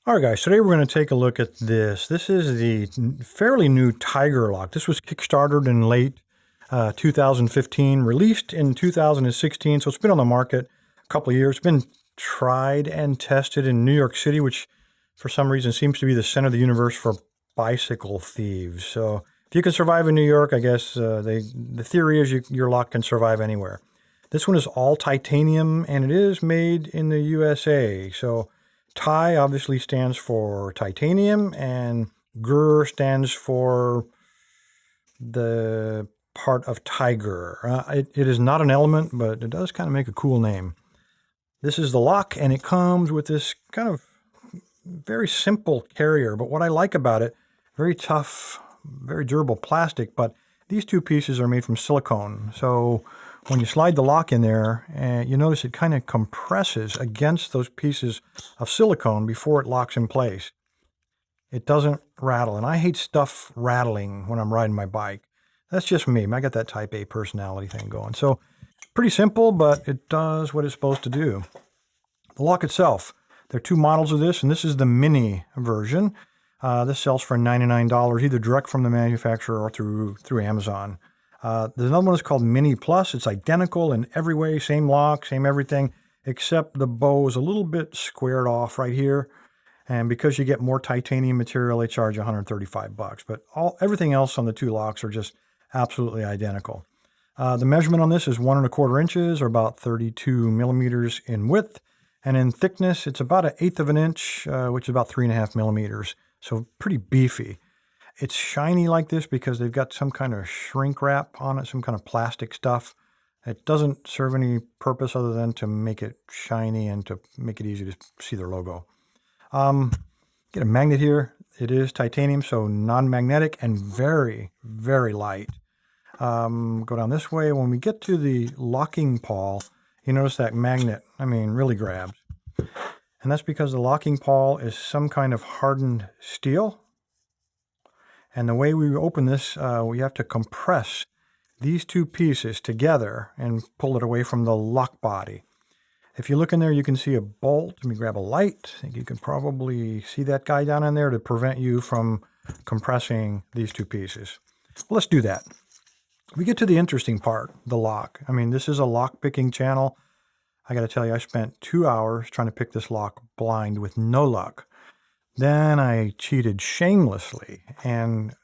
All right, guys, today we're going to take a look at this. This is the fairly new TiGr lock. This was kickstarted in late 2015, released in 2016, so it's been on the market a couple of years. It's been tried and tested in New York City, which for some reason seems to be the center of the universe for bicycle thieves. So if you can survive in New York, I guess the theory is your lock can survive anywhere. This one is all titanium, and it is made in the USA. So Ti obviously stands for titanium, and Gr stands for the part of tiger. It is not an element, but it does kind of make a cool name. This is the lock, and it comes with this kind of very simple carrier. But what I like about it, very tough, very durable plastic, but these two pieces are made from silicone. So when you slide the lock in there, you notice it kind of compresses against those pieces of silicone before it locks in place. It doesn't rattle, and I hate stuff rattling when I'm riding my bike. That's just me. I got that type A personality thing going. So pretty simple, but it does what it's supposed to do. The lock itself, there are two models of this, and this is the mini version. This sells for $99, either direct from the manufacturer or through Amazon. There's another one that's called Mini Plus. It's identical in every way, same lock, same everything, except the bow is a little bit squared off right here. And because you get more titanium material, they charge $135. But everything else on the two locks are just absolutely identical. The measurement on this is 1¼ inches, or about 32 millimeters in width. And in thickness, it's about 1/8 of an inch, which is about 3.5 millimeters. So pretty beefy. It's shiny like this because they've got some kind of shrink wrap on it, some kind of plastic stuff. It doesn't serve any purpose other than to make it shiny and to make it easy to see their logo. Get a magnet here. It is titanium, so non-magnetic and very, very light. Go down this way. When we get to the locking pawl, you notice that magnet, really grabs. And that's because the locking pawl is some kind of hardened steel. And the way we open this, we have to compress these two pieces together and pull it away from the lock body. If you look in there, you can see a bolt. Let me grab a light. I think you can probably see that guy down in there to prevent you from compressing these two pieces. Well, let's do that. We get to the interesting part, the lock. This is a lock picking channel. I got to tell you, I spent 2 hours trying to pick this lock blind with no luck. Then I cheated shamelessly and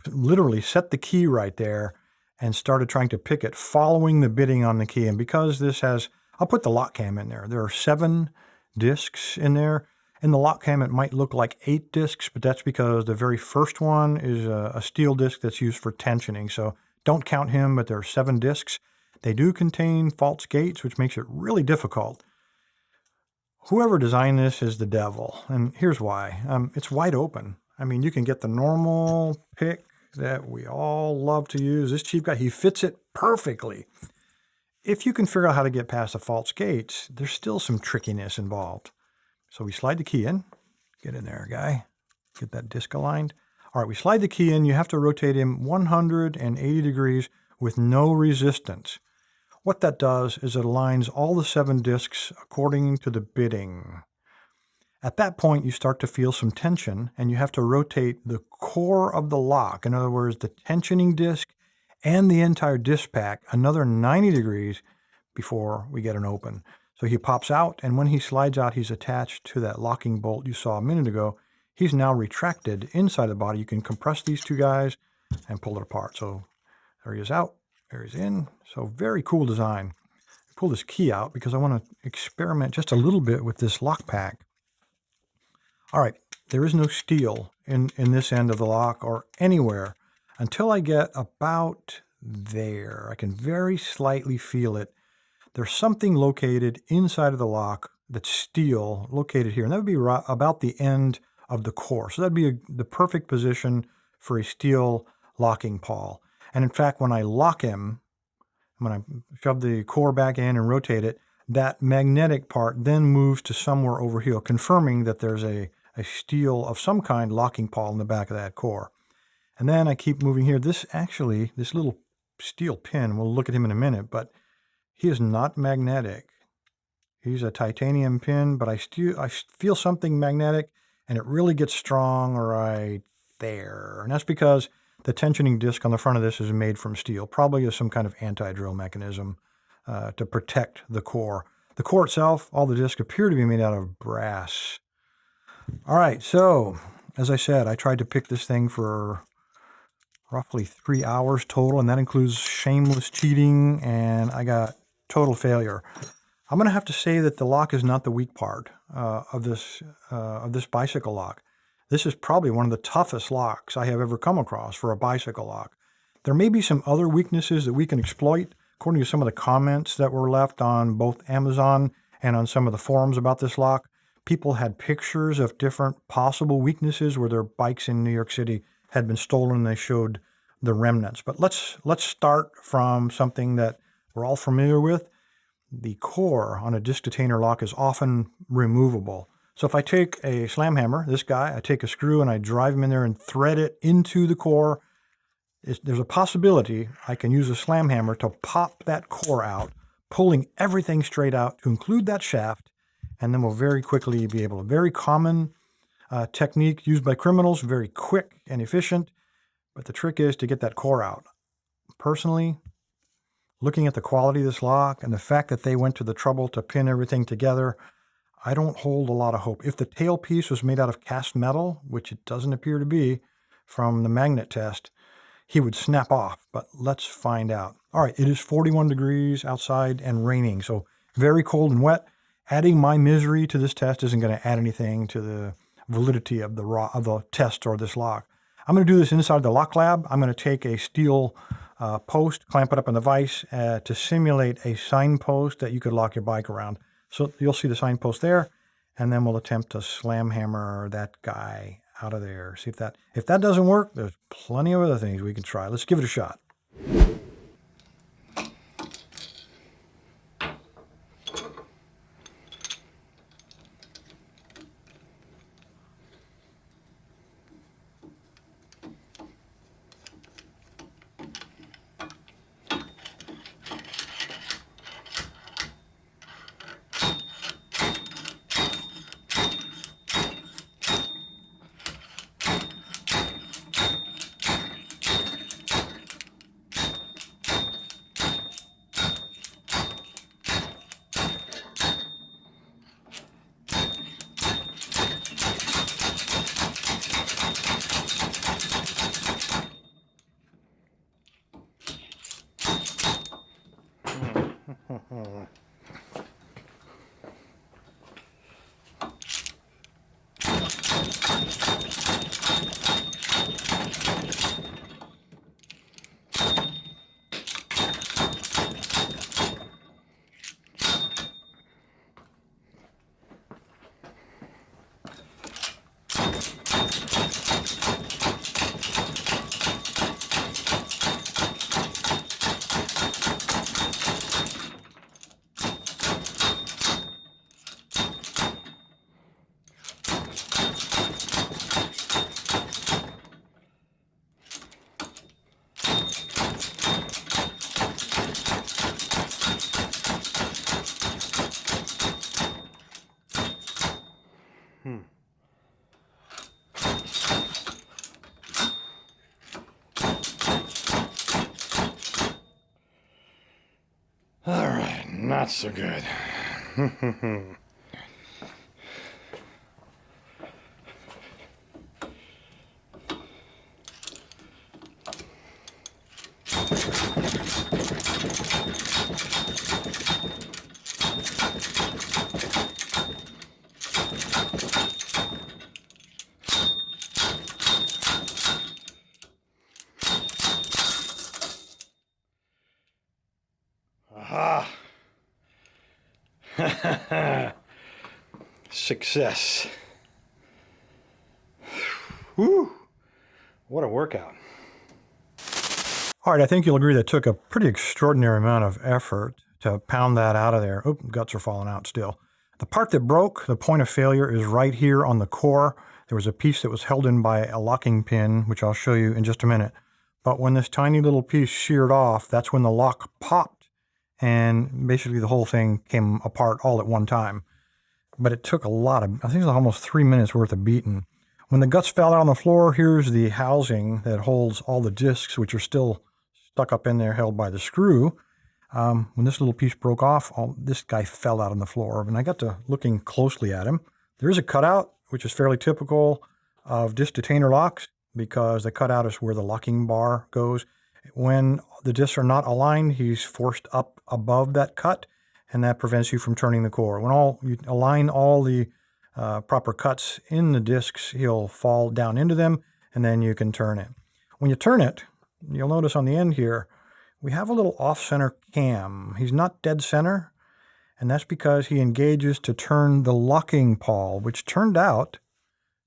literally set the key right there and started trying to pick it following the bidding on the key. And because this has, I'll put the lock cam in there. There are 7 discs in there. In the lock cam, it might look like 8 discs, but that's because the very first one is a steel disc that's used for tensioning. So don't count him, but there are 7 discs. They do contain false gates, which makes it really difficult. Whoever designed this is the devil, and here's why. It's wide open. You can get the normal pick that we all love to use. This cheap guy, he fits it perfectly. If you can figure out how to get past the false gates, there's still some trickiness involved. So we slide the key in. Get in there, guy. Get that disc aligned. All right, we slide the key in. You have to rotate him 180 degrees with no resistance. What that does is it aligns all the 7 discs according to the bidding. At that point, you start to feel some tension, and you have to rotate the core of the lock. In other words, the tensioning disc and the entire disc pack another 90 degrees before we get an open. So he pops out, and when he slides out, he's attached to that locking bolt you saw a minute ago. He's now retracted inside the body. You can compress these two guys and pull it apart. So there he is out. There he's in. So very cool design. I pull this key out because I want to experiment just a little bit with this lock pack. All right, there is no steel in this end of the lock or anywhere until I get about there. I can very slightly feel it. There's something located inside of the lock that's steel located here, and that would be about the end of the core. So that'd be the perfect position for a steel locking pawl. And in fact, when I lock him, when I shove the core back in and rotate it, that magnetic part then moves to somewhere over here, confirming that there's a steel of some kind locking pawl in the back of that core. And then I keep moving here. This little steel pin, we'll look at him in a minute, but he is not magnetic. He's a titanium pin, but I feel something magnetic. and it really gets strong right there. And that's because the tensioning disc on the front of this is made from steel, probably as some kind of anti-drill mechanism to protect the core. The core itself, all the discs appear to be made out of brass. All right, so as I said, I tried to pick this thing for roughly 3 hours total, and that includes shameless cheating, and I got total failure. I'm going to have to say that the lock is not the weak part of this bicycle lock. This is probably one of the toughest locks I have ever come across for a bicycle lock. There may be some other weaknesses that we can exploit, according to some of the comments that were left on both Amazon and on some of the forums about this lock. People had pictures of different possible weaknesses where their bikes in New York City had been stolen and they showed the remnants. But let's start from something that we're all familiar with. The core on a disc detainer lock is often removable. So if I take a slam hammer, this guy, I take a screw and I drive him in there and thread it into the core, there's a possibility I can use a slam hammer to pop that core out, pulling everything straight out to include that shaft, and then we'll very quickly be able to. Very common technique used by criminals, very quick and efficient, but the trick is to get that core out. Personally, looking at the quality of this lock and the fact that they went to the trouble to pin everything together, I don't hold a lot of hope. If the tailpiece was made out of cast metal, which it doesn't appear to be from the magnet test, he would snap off, but let's find out. All right, it is 41 degrees outside and raining, so very cold and wet. Adding my misery to this test isn't going to add anything to the validity of the test or this lock. I'm going to do this inside the LockLab. I'm going to take a steel post, clamp it up in the vise to simulate a signpost that you could lock your bike around. So you'll see the signpost there, and then we'll attempt to slam hammer that guy out of there. See if that doesn't work, there's plenty of other things we can try. Let's give it a shot. All right, not so good. Aha! Success. Whew. What a workout. All right, I think you'll agree that it took a pretty extraordinary amount of effort to pound that out of there. Oh, guts are falling out still. The part that broke, the point of failure, is right here on the core. There was a piece that was held in by a locking pin, which I'll show you in just a minute. But when this tiny little piece sheared off, that's when the lock popped, and basically the whole thing came apart all at one time. but it took a lot of, I think it was almost 3 minutes worth of beating. When the guts fell out on the floor, here's the housing that holds all the discs, which are still stuck up in there, held by the screw. When this little piece broke off, this guy fell out on the floor, and I got to looking closely at him. There is a cutout, which is fairly typical of disc detainer locks, because the cutout is where the locking bar goes. When the discs are not aligned, he's forced up above that cut, and that prevents you from turning the core. When you align all the proper cuts in the discs, he'll fall down into them, and then you can turn it. When you turn it, you'll notice on the end here, we have a little off-center cam. He's not dead center, and that's because he engages to turn the locking pawl, which turned out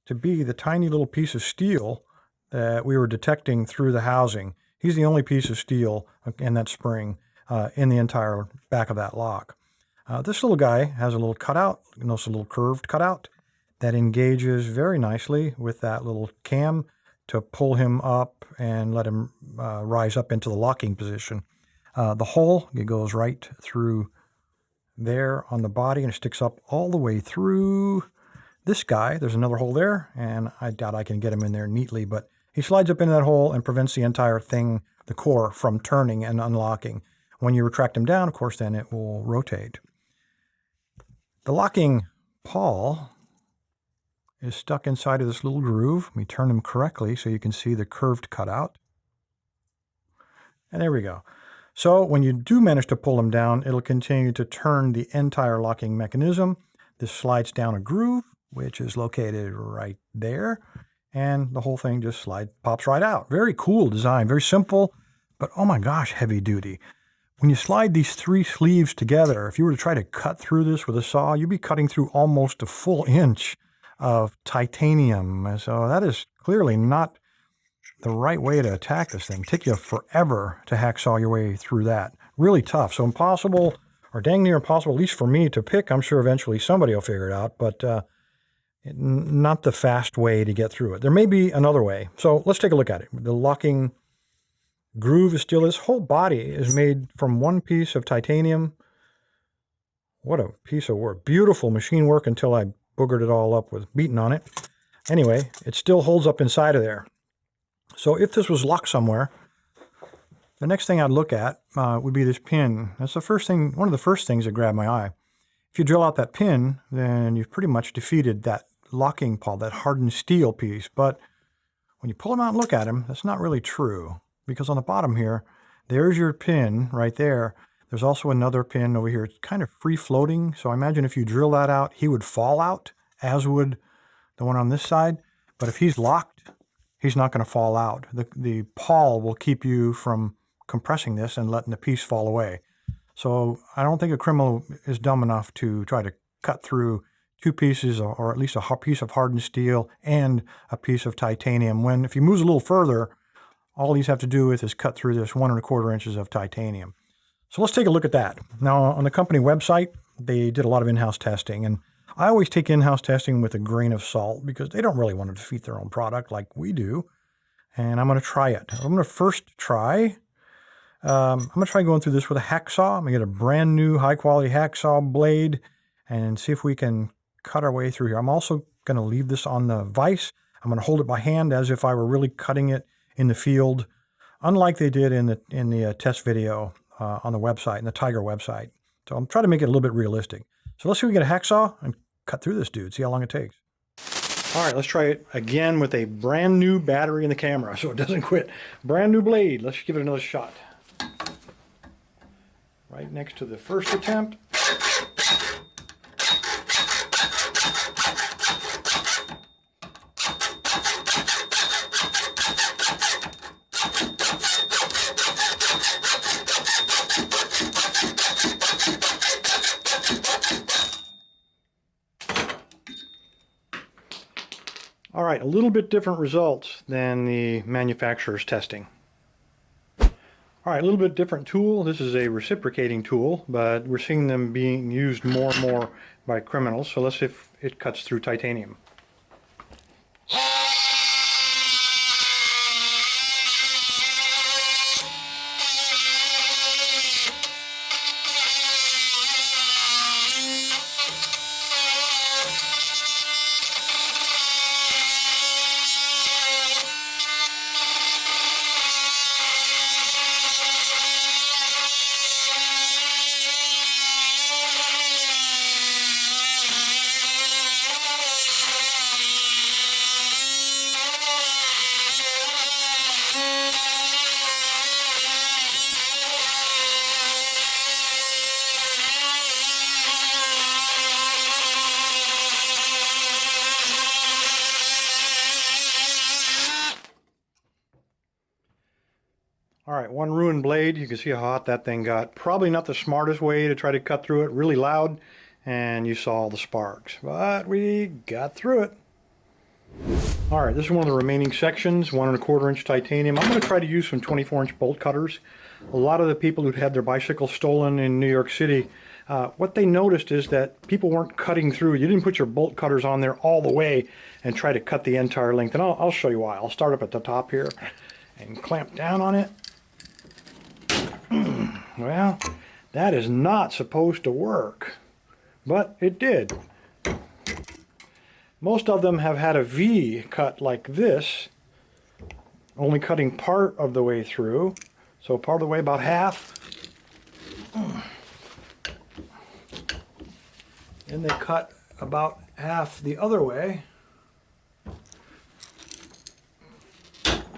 to be the tiny little piece of steel that we were detecting through the housing. He's the only piece of steel in that spring in the entire back of that lock. This little guy has a little cutout, a little curved cutout that engages very nicely with that little cam to pull him up and let him rise up into the locking position. The hole, it goes right through there on the body, and it sticks up all the way through this guy. There's another hole there, and I doubt I can get him in there neatly, but he slides up into that hole and prevents the entire thing, the core, from turning and unlocking. When you retract him down, of course, then it will rotate. The locking pawl is stuck inside of this little groove. Let me turn him correctly so you can see the curved cutout. And there we go. So when you do manage to pull him down, it'll continue to turn the entire locking mechanism. This slides down a groove, which is located right there, and the whole thing just pops right out. Very cool design, very simple, but oh my gosh, heavy duty. When you slide these 3 sleeves together, if you were to try to cut through this with a saw, you'd be cutting through almost a full inch of titanium. So that is clearly not the right way to attack this thing. Take you forever to hacksaw your way through that. Really tough. So impossible, or dang near impossible, at least for me to pick. I'm sure eventually somebody will figure it out, but not the fast way to get through it. There may be another way. So let's take a look at it. The locking groove is still, this whole body is made from one piece of titanium. What a piece of work. Beautiful machine work until I boogered it all up with beating on it. Anyway, it still holds up inside of there. So if this was locked somewhere, the next thing I'd look at would be this pin. That's the first thing, one of the first things that grabbed my eye. If you drill out that pin, then you've pretty much defeated that locking pawl, that hardened steel piece. But when you pull him out and look at him, that's not really true. Because on the bottom here, there's your pin right there. There's also another pin over here. It's kind of free floating. So I imagine if you drill that out, he would fall out, as would the one on this side. But if he's locked, he's not going to fall out. The pawl will keep you from compressing this and letting the piece fall away. So I don't think a criminal is dumb enough to try to cut through 2 pieces, or at least a piece of hardened steel and a piece of titanium, when if he moves a little further, all these have to do with is cut through this 1 1/4 inches of titanium. So let's take a look at that. Now, on the company website, they did a lot of in-house testing, and I always take in-house testing with a grain of salt because they don't really want to defeat their own product like we do. And I'm going to try it. I'm going to first try, going through this with a hacksaw. I'm going to get a brand new high-quality hacksaw blade and see if we can cut our way through here. I'm also going to leave this on the vise. I'm going to hold it by hand as if I were really cutting it in the field, unlike they did in the test video on the website, in the TiGr website. So I'm trying to make it a little bit realistic. So let's see if we can get a hacksaw and cut through this dude, see how long it takes. All right, let's try it again with a brand new battery in the camera so it doesn't quit. Brand new blade. Let's give it another shot. Right next to the first attempt. All right, a little bit different results than the manufacturer's testing. All right, a little bit different tool. This is a reciprocating tool, but we're seeing them being used more and more by criminals. So let's see if it cuts through titanium. right, one ruined blade. You can see how hot that thing got. Probably not the smartest way to try to cut through it. Really loud, and you saw all the sparks. But we got through it. All right, this is one of the remaining sections, 1¼ inch titanium. I'm going to try to use some 24-inch bolt cutters. A lot of the people who'd had their bicycles stolen in New York City, what they noticed is that people weren't cutting through. You didn't put your bolt cutters on there all the way and try to cut the entire length. And I'll show you why. I'll start up at the top here and clamp down on it. Well, that is not supposed to work, but it did. Most of them have had a V cut like this, only cutting part of the way through. So part of the way, about half. Then they cut about half the other way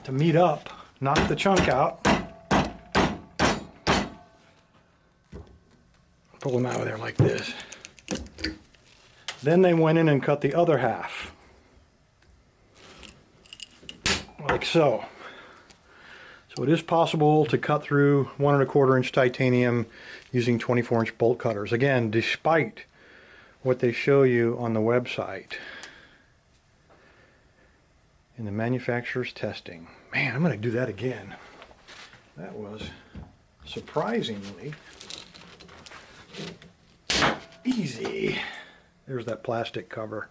to meet up, knock the chunk out. Pull them out of there like this. Then they went in and cut the other half. Like so. So it is possible to cut through 1¼ inch titanium using 24-inch bolt cutters. Again, despite what they show you on the website in the manufacturer's testing. Man, I'm going to do that again. That was surprisingly easy. There's that plastic cover.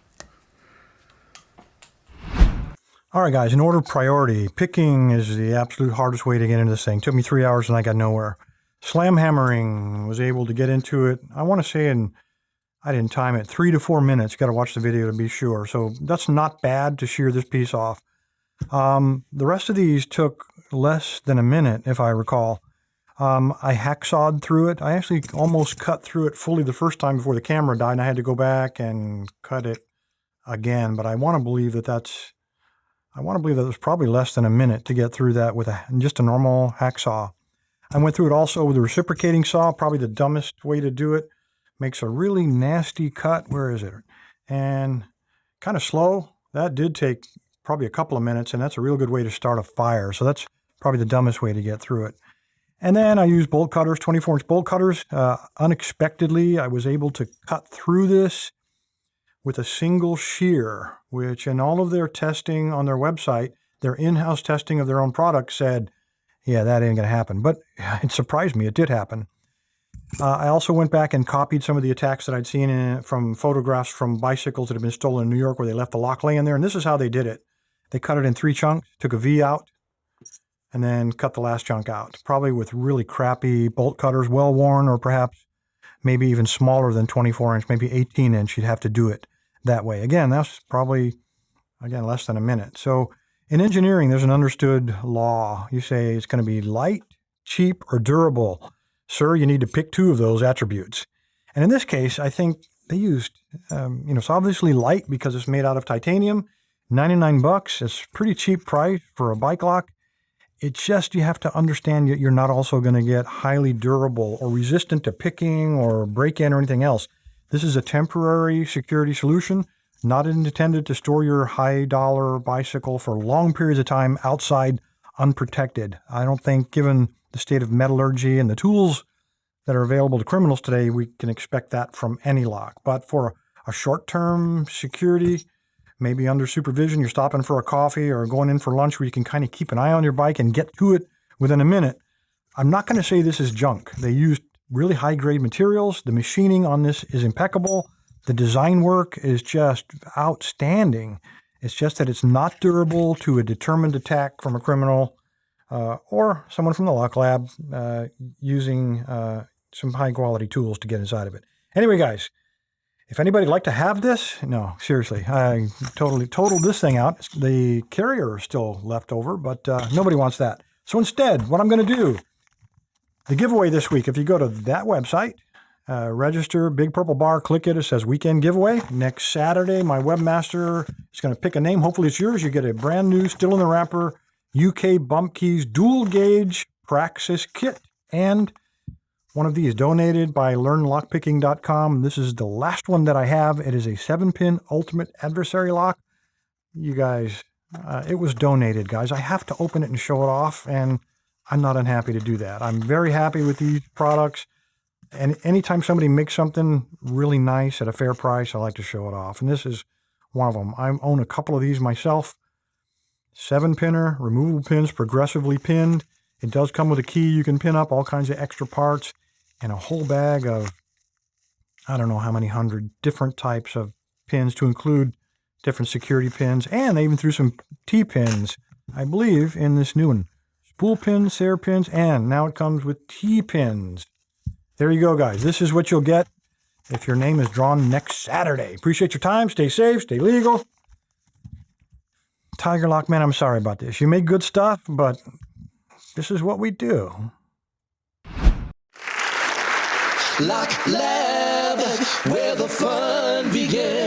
All right, guys, in order of priority, picking is the absolute hardest way to get into this thing. It took me 3 hours and I got nowhere. Slam hammering, was able to get into it, I want to say I didn't time it, 3 to 4 minutes. Got to watch the video to be sure. So that's not bad to shear this piece off. The rest of these took less than a minute, if I recall. I hacksawed through it. I actually almost cut through it fully the first time before the camera died, and I had to go back and cut it again. But I want to believe that it was probably less than a minute to get through that with just a normal hacksaw. I went through it also with a reciprocating saw, probably the dumbest way to do it. Makes a really nasty cut. Where is it? And kind of slow. That did take probably a couple of minutes, and that's a real good way to start a fire. So that's probably the dumbest way to get through it. And then I used bolt cutters, 24-inch bolt cutters. Unexpectedly, I was able to cut through this with a single shear, which in all of their testing on their website, their in-house testing of their own product said, yeah, that ain't going to happen. But it surprised me. It did happen. I also went back and copied some of the attacks that I'd seen from photographs from bicycles that had been stolen in New York where they left the lock laying there. And this is how they did it. They cut it in 3 chunks, took a V out, and then cut the last chunk out. Probably with really crappy bolt cutters, well worn, or perhaps maybe even smaller than 24-inch, maybe 18-inch. You'd have to do it that way. Again, that's probably, less than a minute. So in engineering, there's an understood law. You say it's going to be light, cheap, or durable. Sir, you need to pick 2 of those attributes. And in this case, I think they used, it's obviously light because it's made out of titanium. $99. It's a pretty cheap price for a bike lock. It's just you have to understand that you're not also going to get highly durable or resistant to picking or break-in or anything else. This is a temporary security solution, not intended to store your high-dollar bicycle for long periods of time outside unprotected. I don't think, given the state of metallurgy and the tools that are available to criminals today, we can expect that from any lock. But for a short-term security, maybe under supervision, you're stopping for a coffee or going in for lunch where you can kind of keep an eye on your bike and get to it within a minute. I'm not going to say this is junk. They used really high-grade materials. The machining on this is impeccable. The design work is just outstanding. It's just that it's not durable to a determined attack from a criminal or someone from the LockLab using some high-quality tools to get inside of it. Anyway, guys, if anybody'd like to have this, no, seriously, I totally totaled this thing out. The carrier is still left over, but nobody wants that. So instead, what I'm going to do, the giveaway this week, if you go to that website, register, big purple bar, click it, it says weekend giveaway. Next Saturday, my webmaster is going to pick a name. Hopefully it's yours. You get a brand new, still in the wrapper, UK Bump Keys dual gauge Praxis kit and one of these donated by LearnLockPicking.com. This is the last one that I have. It is a 7-pin ultimate adversary lock. You guys, it was donated, guys. I have to open it and show it off, and I'm not unhappy to do that. I'm very happy with these products. And anytime somebody makes something really nice at a fair price, I like to show it off. And this is one of them. I own a couple of these myself. 7-pinner, removable pins, progressively pinned. It does come with a key. You can pin up all kinds of extra parts and a whole bag of, I don't know how many hundred different types of pins to include different security pins. And they even threw some T-pins, I believe, in this new one. Spool pins, Sayer pins, and now it comes with T-pins. There you go, guys. This is what you'll get if your name is drawn next Saturday. Appreciate your time. Stay safe. Stay legal. TiGr Lock, man, I'm sorry about this. You make good stuff, but this is what we do. LockLab, where the fun begins.